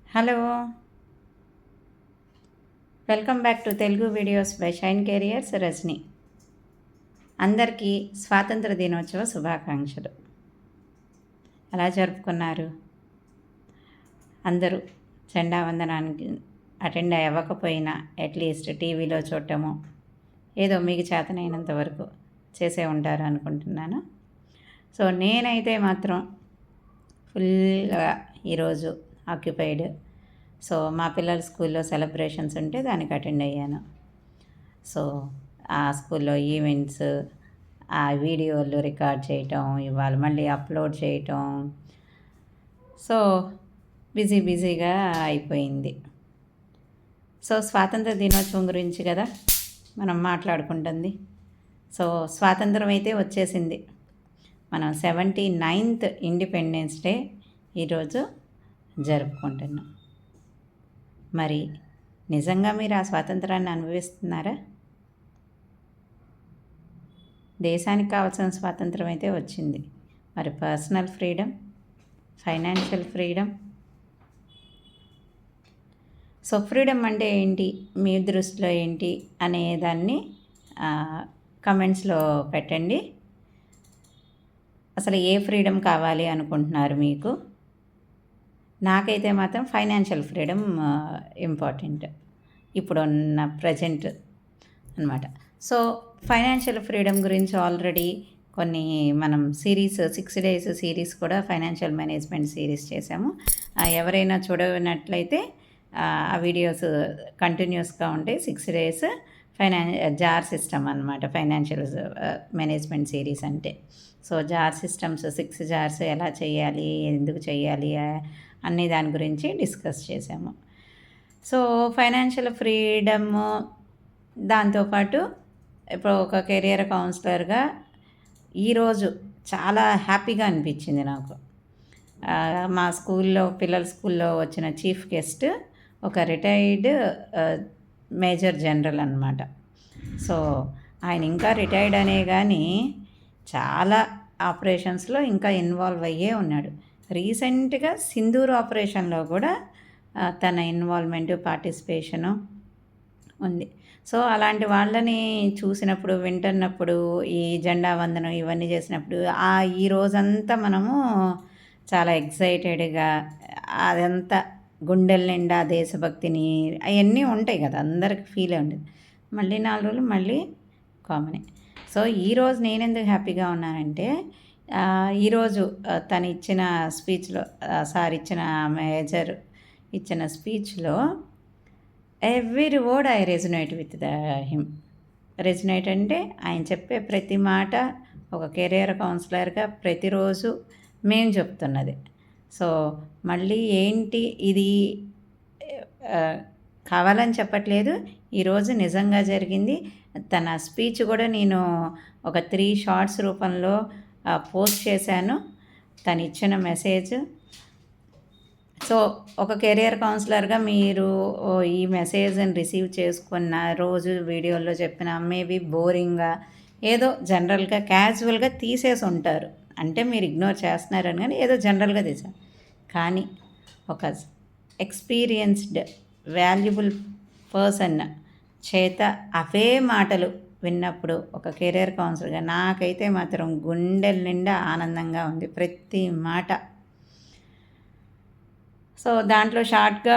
Hello! Welcome back to Telugu videos by Shine Careers Rajani. అందరికీ స్వాతంత్ర దినోత్సవ శుభాకాంక్షలు. ఎలా జరుపుకున్నారు? అందరూ జెండా వందనానికి అటెండ్ అవ్వకపోయినా అట్లీస్ట్ టీవీలో చూడటము ఏదో మీకు చేతనైనంత వరకు చేసే ఉంటారు అనుకుంటున్నాను. సో నేనైతే మాత్రం ఫుల్గా ఈరోజు ఆక్యుపైడ్. సో మా పిల్లల స్కూల్లో సెలబ్రేషన్స్ ఉంటే దానికి అటెండ్ అయ్యాను. సో ఆ స్కూల్లో ఈవెంట్స్, ఆ వీడియోలు రికార్డ్ చేయటం, ఇవాళ మళ్ళీ అప్లోడ్ చేయటం. సో బిజీగా అయిపోయింది. సో స్వాతంత్ర దినోత్సవం గురించి కదా మనం మాట్లాడుకుంటుంది. సో స్వాతంత్రం అయితే వచ్చేసింది. మనం 79th ఇండిపెండెన్స్ డే ఈరోజు జరుపుకుంటున్నాం. మరి నిజంగా మీరు ఆ స్వాతంత్రాన్ని అనుభవిస్తున్నారా? దేశానికి కావాల్సిన స్వాతంత్రం అయితే వచ్చింది. మరి personal freedom, financial freedom. So freedom అంటే ఏంటి, మీ దృష్టిలో ఏంటి అనేదాన్ని కమెంట్స్లో పెట్టండి. అసలు ఏ ఫ్రీడమ్ కావాలి అనుకుంటున్నారు మీకు? నాకైతే మాత్రం ఫైనాన్షియల్ ఫ్రీడమ్ ఇంపార్టెంట్ ఇప్పుడున్న ప్రజెంట్ అనమాట. సో ఫైనాన్షియల్ ఫ్రీడమ్ గురించి ఆల్రెడీ కొన్ని మనం సిరీస్ 6 days సిరీస్ కూడా ఫైనాన్షియల్ మేనేజ్మెంట్ సిరీస్ చేసాము. ఎవరైనా చూడనట్లయితే ఆ వీడియోస్ కంటిన్యూస్గా ఉంటాయి. 6 days జార్ సిస్టమ్ అనమాట ఫైనాన్షియల్ మేనేజ్మెంట్ సిరీస్ అంటే. సో జార్ సిస్టమ్స్ 6 జార్స్ ఎలా చేయాలి, ఎందుకు చేయాలి అనే దాని గురించి డిస్కస్ చేసాము. సో ఫైనాన్షియల్ ఫ్రీడమ్ దాంతోపాటు ఇప్పుడు ఒక కెరియర్ కౌన్సిలర్గా ఈరోజు చాలా హ్యాపీగా అనిపించింది నాకు. మా స్కూల్లో పిల్లల స్కూల్లో వచ్చిన చీఫ్ గెస్ట్ ఒక రిటైర్డ్ మేజర్ జనరల్ అనమాట. సో ఆయన ఇంకా రిటైర్డ్ అనే కానీ చాలా ఆపరేషన్స్లో ఇంకా ఇన్వాల్వ్ అయ్యే ఉన్నాడు. రీసెంట్గా సింధూర్ ఆపరేషన్లో కూడా తన ఇన్వాల్వ్మెంటు, పార్టిసిపేషను ఉంది. సో అలాంటి వాళ్ళని చూసినప్పుడు, వింటున్నప్పుడు, ఈ జెండా వందనం ఇవన్నీ చేసినప్పుడు ఈ రోజంతా మనము చాలా ఎక్సైటెడ్గా, అదంతా గుండెల నిండా దేశభక్తిని అవన్నీ ఉంటాయి కదా, అందరికి ఫీల్ ఉండేది. మళ్ళీ 4 రోజులు మళ్ళీ కామనే. సో ఈరోజు నేను ఎందుకు హ్యాపీగా ఉన్నానంటే ఈరోజు తను ఇచ్చిన స్పీచ్లో, సార్ ఇచ్చిన మేజర్ ఇచ్చిన స్పీచ్లో every word I resonate with him. Resonate అంటే ఆయన చెప్పే ప్రతి మాట ఒక కెరియర్ కౌన్సిలర్గా ప్రతిరోజు మేము చెప్తున్నది. సో మళ్ళీ ఏంటి ఇది కావాలని చెప్పట్లేదు, ఈరోజు నిజంగా జరిగింది. తన స్పీచ్ కూడా నేను ఒక 3 షార్ట్స్ రూపంలో పోస్ట్ చేశాను, తను ఇచ్చిన మెసేజ్. సో ఒక కెరియర్ కౌన్సిలర్గా మీరు ఈ మెసేజ్ని రిసీవ్ చేసుకున్న రోజు వీడియోలో చెప్పిన మేబీ బోరింగ్గా ఏదో జనరల్గా క్యాజువల్గా తీసేసి ఉంటారు, అంటే మీరు ఇగ్నోర్ చేస్తున్నారని కానీ ఏదో జనరల్గా తీసారు. కానీ ఒక ఎక్స్పీరియన్స్డ్ వాల్యుబుల్ పర్సన్ చేత అవే మాటలు విన్నప్పుడు ఒక కెరియర్ కౌన్సిలర్గా నాకైతే మాత్రం గుండెల నిండా ఆనందంగా ఉంది ప్రతి మాట. సో దాంట్లో షార్ట్గా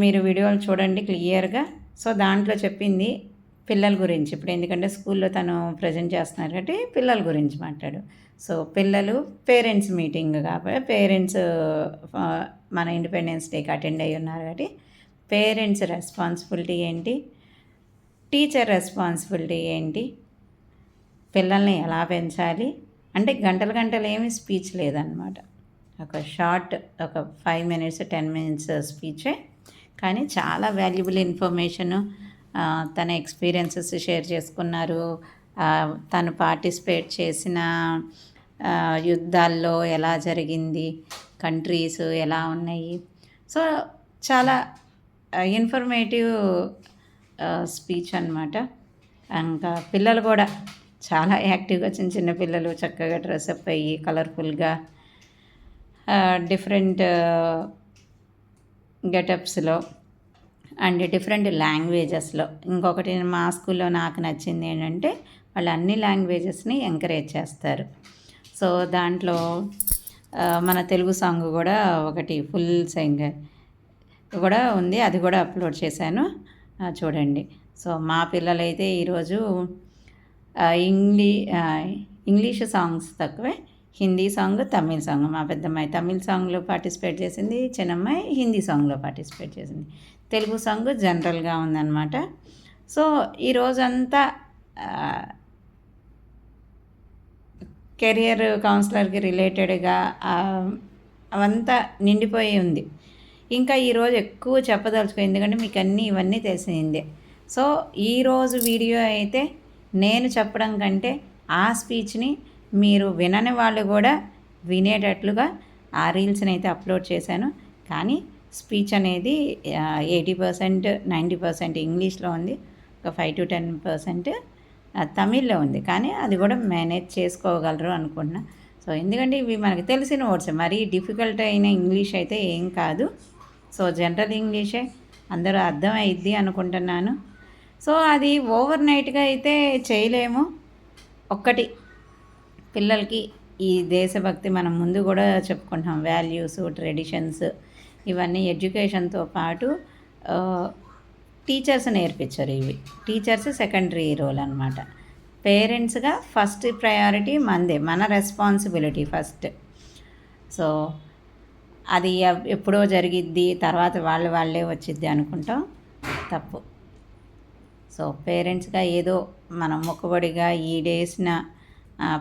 మీరు వీడియోలు చూడండి క్లియర్గా. సో దాంట్లో చెప్పింది పిల్లల గురించి. ఇప్పుడు ఎందుకంటే స్కూల్లో తను ప్రజెంట్ చేస్తున్నారు కాబట్టి పిల్లల గురించి మాట్లాడు. సో పిల్లలు పేరెంట్స్ మీటింగ్ కాబట్టి పేరెంట్స్ మన ఇండిపెండెన్స్ డేకి అటెండ్ అయ్యి ఉన్నారు కాబట్టి పేరెంట్స్ రెస్పాన్సిబిలిటీ ఏంటి, టీచర్ రెస్పాన్సిబిలిటీ ఏంటి, పిల్లల్ని ఎలా పెంచాలి అంటే గంటలు ఏమీ స్పీచ్ లేదన్నమాట. ఒక షార్ట్ ఒక 5 minutes 10 minutes స్పీచే, కానీ చాలా వాల్యుబుల్ ఇన్ఫర్మేషను, తన ఎక్స్పీరియన్సెస్ షేర్ చేసుకున్నారు. తను పార్టిసిపేట్ చేసిన యుద్ధాల్లో ఎలా జరిగింది, కంట్రీస్ ఎలా ఉన్నాయి. సో చాలా ఇన్ఫర్మేటివ్ స్పీచ్ అనమాట. ఇంకా పిల్లలు కూడా చాలా యాక్టివ్గా, చిన్న పిల్లలు చక్కగా డ్రెస్అప్ అయ్యి కలర్ఫుల్గా డిఫరెంట్ గెటప్స్లో అండ్ డిఫరెంట్ లాంగ్వేజెస్లో. ఇంకొకటి మా స్కూల్లో నాకు నచ్చింది ఏంటంటే వాళ్ళు అన్ని లాంగ్వేజెస్ని ఎంకరేజ్ చేస్తారు. సో దాంట్లో మన తెలుగు సాంగ్ కూడా ఒకటి ఫుల్ సింగర్ కూడా ఉంది, అది కూడా అప్లోడ్ చేశాను, చూడండి. సో మా పిల్లలైతే ఈరోజు ఇంగ్లీష్ సాంగ్స్ తక్కువే, హిందీ సాంగ్, తమిళ్ సాంగ్. మా పెద్దమ్మాయి తమిళ్ సాంగ్లో పార్టిసిపేట్ చేసింది, చిన్నమ్మాయి హిందీ సాంగ్లో పార్టిసిపేట్ చేసింది. తెలుగు సాంగ్ జనరల్గా ఉందన్నమాట. సో ఈరోజంతా కెరియర్ కౌన్సిలర్కి రిలేటెడ్గా అవంతా నిండిపోయి ఉంది. ఇంకా ఈరోజు ఎక్కువ చెప్పదలుచుకో, ఎందుకంటే మీకు ఇవన్నీ తెలిసిందే. సో ఈరోజు వీడియో అయితే నేను చెప్పడం కంటే ఆ స్పీచ్ని మీరు వినని వాళ్ళు కూడా వినేటట్లుగా ఆ రీల్స్ని అయితే అప్లోడ్ చేశాను. కానీ స్పీచ్ అనేది 80% 90% ఇంగ్లీష్లో ఉంది, ఒక 5 to 10% తమిళ్లో ఉంది. కానీ అది కూడా మేనేజ్ చేసుకోగలరు అనుకుంటున్నా. సో ఎందుకంటే ఇవి మనకు తెలిసిన వర్డ్స్, మరీ డిఫికల్ట్ అయిన ఇంగ్లీష్ అయితే ఏం కాదు. సో జనరల్ ఇంగ్లీషే అందరూ అర్థం అయిద్ది అనుకుంటున్నాను. సో అది ఓవర్ నైట్గా అయితే చేయలేము. ఒక్కటి పిల్లలకి ఈ దేశభక్తి మనం ముందు కూడా చెప్పుకుంటాం, వాల్యూస్, ట్రెడిషన్స్, ఇవన్నీ ఎడ్యుకేషన్తో పాటు టీచర్స్ నేర్పించరు. ఇవి టీచర్స్ సెకండరీ రోల్ అనమాట. పేరెంట్స్గా ఫస్ట్ ప్రయారిటీ మనదే, మన రెస్పాన్సిబిలిటీ ఫస్ట్. సో అది ఎప్పుడో జరిగిద్ది, తర్వాత వాళ్ళే వచ్చిద్ది అనుకుంటాం, తప్పు. సో పేరెంట్స్గా ఏదో మనం మొక్కుబడిగా ఈ డేస్న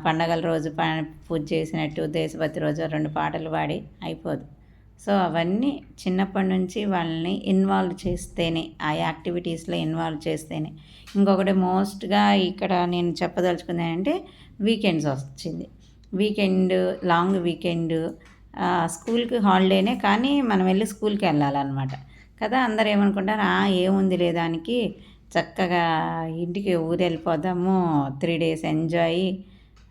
పండగల రోజు పూజ చేసినట్టు దేశభక్తి రోజు 2 పాటలు పాడి అయిపోదు. సో అవన్నీ చిన్నప్పటి నుంచి వాళ్ళని ఇన్వాల్వ్ చేస్తేనే, ఆ యాక్టివిటీస్లో ఇన్వాల్వ్ చేస్తేనే. ఇంకొకటి మోస్ట్గా ఇక్కడ నేను చెప్పదలుచుకుంది ఏంటంటే వీకెండ్స్ వచ్చింది. లాంగ్ వీకెండ్, స్కూల్కి హాలిడేనే కానీ మనం వెళ్ళి స్కూల్కి వెళ్ళాలన్నమాట కదా. అందరు ఏమనుకుంటారు, ఏముంది లేదానికి చక్కగా ఇంటికి ఊరు వెళ్ళిపోదాము, 3 days ఎంజాయ్,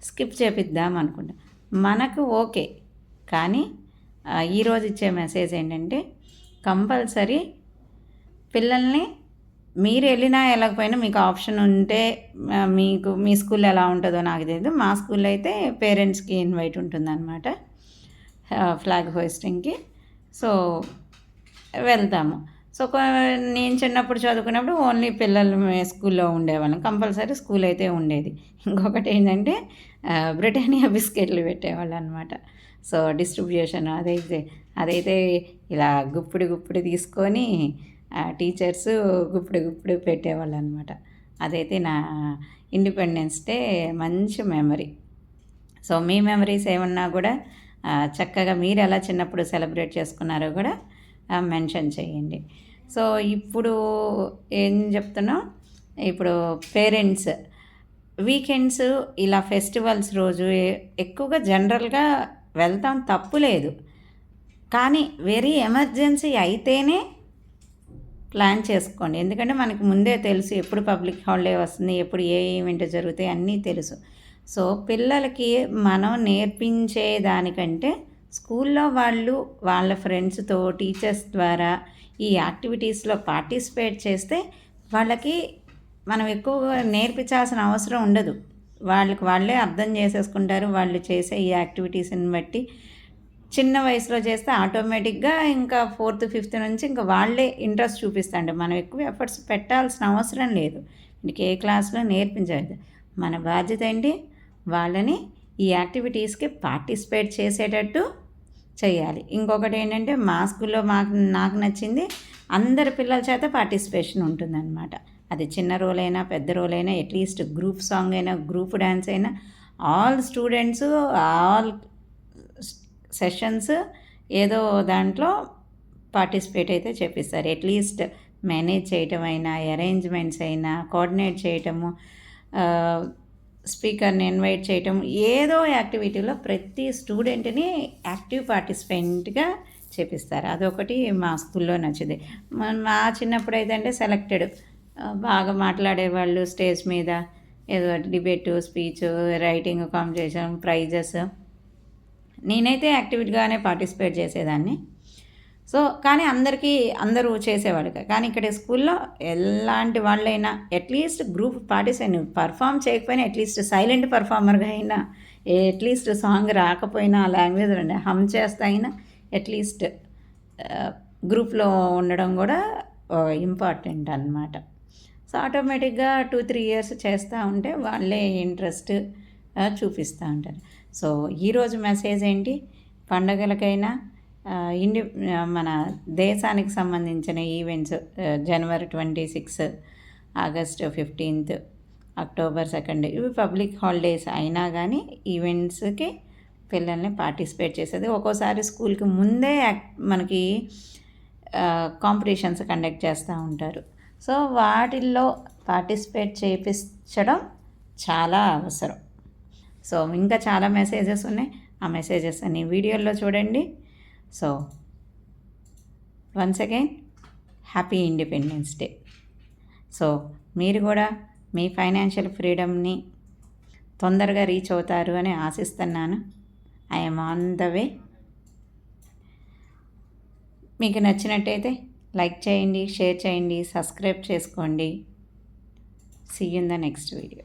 స్కిప్ చేపిద్దాం అనుకుంటాం. మనకు ఓకే, కానీ ఈరోజు ఇచ్చే మెసేజ్ ఏంటంటే కంపల్సరీ పిల్లల్ని మీరు వెళ్ళినా వెళ్ళకపోయినా మీకు ఆప్షన్ ఉంటే, మీకు మీ స్కూల్లో ఎలా ఉంటుందో నాకు తెలియదు, మా స్కూల్లో అయితే పేరెంట్స్కి ఇన్వైట్ ఉంటుందన్నమాట ఫ్లాగ్ హోయిస్టింగ్కి. సో వెళ్తాము. సో నేను చిన్నప్పుడు చదువుకున్నప్పుడు ఓన్లీ పిల్లలు స్కూల్లో ఉండేవాళ్ళం, కంపల్సరీ స్కూల్ అయితే ఉండేది. ఇంకొకటి ఏంటంటే బ్రిటానియా బిస్కెట్లు పెట్టేవాళ్ళు అనమాట. సో డిస్ట్రిబ్యూషన్ అదైతే ఇలా గుప్పుడు తీసుకొని టీచర్స్ గుప్పుడు పెట్టేవాళ్ళు అనమాట. అదైతే నా ఇండిపెండెన్స్ డే మంచి మెమరీ. సో మీ మెమరీస్ ఏమన్నా కూడా చక్కగా మీరు ఎలా చిన్నప్పుడు సెలబ్రేట్ చేసుకున్నారో కూడా మెన్షన్ చేయండి. సో ఇప్పుడు ఏం చెప్తున్నాం, ఇప్పుడు పేరెంట్స్ వీకెండ్స్ ఇలా ఫెస్టివల్స్ రోజు ఎక్కువగా జనరల్గా వెళ్తాం, తప్పు లేదు. కానీ వెరీ ఎమర్జెన్సీ అయితేనే ప్లాన్ చేసుకోండి. ఎందుకంటే మనకు ముందే తెలుసు ఎప్పుడు పబ్లిక్ హాలిడే వస్తుంది, ఎప్పుడు ఏ ఈవెంట్ జరుగుతాయి అన్నీ తెలుసు. సో పిల్లలకి మనం నేర్పించే దానికంటే స్కూల్లో వాళ్ళు వాళ్ళ ఫ్రెండ్స్తో, టీచర్స్ ద్వారా ఈ యాక్టివిటీస్లో పార్టిసిపేట్ చేస్తే వాళ్ళకి మనం ఎక్కువగా నేర్పించాల్సిన అవసరం ఉండదు. వాళ్ళే అర్థం చేసేసుకుంటారు. వాళ్ళు చేసే ఈ యాక్టివిటీస్ని బట్టి చిన్న వయసులో చేస్తే ఆటోమేటిక్గా ఇంకా 4th 5th నుంచి ఇంకా వాళ్ళే ఇంట్రెస్ట్ చూపిస్తాండి. మనం ఎక్కువ ఎఫర్ట్స్ పెట్టాల్సిన అవసరం లేదు. ఇంకే క్లాస్లో నేర్పించాలి. మన బాధ్యత ఏంటి, వాళ్ళని ఈ యాక్టివిటీస్కి పార్టిసిపేట్ చేసేటట్టు చేయాలి. ఇంకొకటి ఏంటంటే మా స్కూల్లో నాకు నచ్చింది, అందరి పిల్లల చేత పార్టిసిపేషన్ ఉంటుందన్నమాట. అది చిన్న రోల్ అయినా పెద్ద రోల్ అయినా, అట్లీస్ట్ గ్రూప్ సాంగ్ అయినా, గ్రూప్ డ్యాన్స్ అయినా, ఆల్ స్టూడెంట్స్ ఆల్ సెషన్స్ ఏదో దాంట్లో పార్టిసిపేట్ అయితే చేపిస్తారు. అట్లీస్ట్ మేనేజ్ చేయటం అయినా, అరేంజ్మెంట్స్ అయినా, కోఆర్డినేట్ చేయటము, స్పీకర్ని ఇన్వైట్ చేయటం, ఏదో యాక్టివిటీలో ప్రతి స్టూడెంట్ని యాక్టివ్ పార్టిసిపెంట్గా చేపిస్తారు. అదొకటి మా స్కూల్లో నచ్చింది. మా చిన్నప్పుడు అయితే అంటే సెలెక్టెడ్ బాగా మాట్లాడేవాళ్ళు స్టేజ్ మీద, ఏదో debate, speech, writing competition, prizes. నేనైతే యాక్టివిటీగానే పార్టిసిపేట్ చేసేదాన్ని. సో కానీ అందరూ చేసేవాళ్ళు కానీ ఇక్కడ స్కూల్లో ఎలాంటి వాళ్ళైనా అట్లీస్ట్ గ్రూప్ పార్టిసిపేట్ పర్ఫామ్ చేయకపోయినా అట్లీస్ట్ సైలెంట్ పర్ఫార్మర్గా అయినా అట్లీస్ట్ సాంగ్ రాకపోయినా ఆ లాంగ్వేజ్ హమ్ చేస్తా అయినా అట్లీస్ట్ గ్రూప్లో ఉండడం కూడా ఇంపార్టెంట్ అన్నమాట. సో ఆటోమేటిక్గా 2-3 ఇయర్స్ చేస్తూ ఉంటే వాళ్ళే ఇంట్రెస్ట్ చూపిస్తూ ఉంటారు. సో ఈరోజు మెసేజ్ ఏంటి, పండగలకైనా మన దేశానికి సంబంధించిన ఈవెంట్స్ జనవరి 26, ఆగస్టు 15, అక్టోబర్ 2 ఇవి పబ్లిక్ హాలిడేస్ అయినా కానీ ఈవెంట్స్కి పిల్లల్ని పార్టిసిపేట్ చేసేది. ఒక్కోసారి స్కూల్కి ముందే మనకి కాంపిటీషన్స్ కండక్ట్ చేస్తూ ఉంటారు. సో వాటిల్లో పార్టిసిపేట్ చేయించడం చాలా అవసరం. సో ఇంకా చాలా మెసేజెస్ ఉన్నాయి, ఆ మెసేజెస్ అన్ని వీడియోల్లో చూడండి. So once again happy independence day. So మీరు కూడా మీ ఫైనాన్షియల్ ఫ్రీడమ్ని తొందరగా రీచ్ అవుతారు అని ఆశిస్తున్నాను. I'm on the way. మీకు నచ్చినట్టయితే లైక్ చేయండి, షేర్ చేయండి, సబ్స్క్రైబ్ చేసుకోండి. See you in the next video.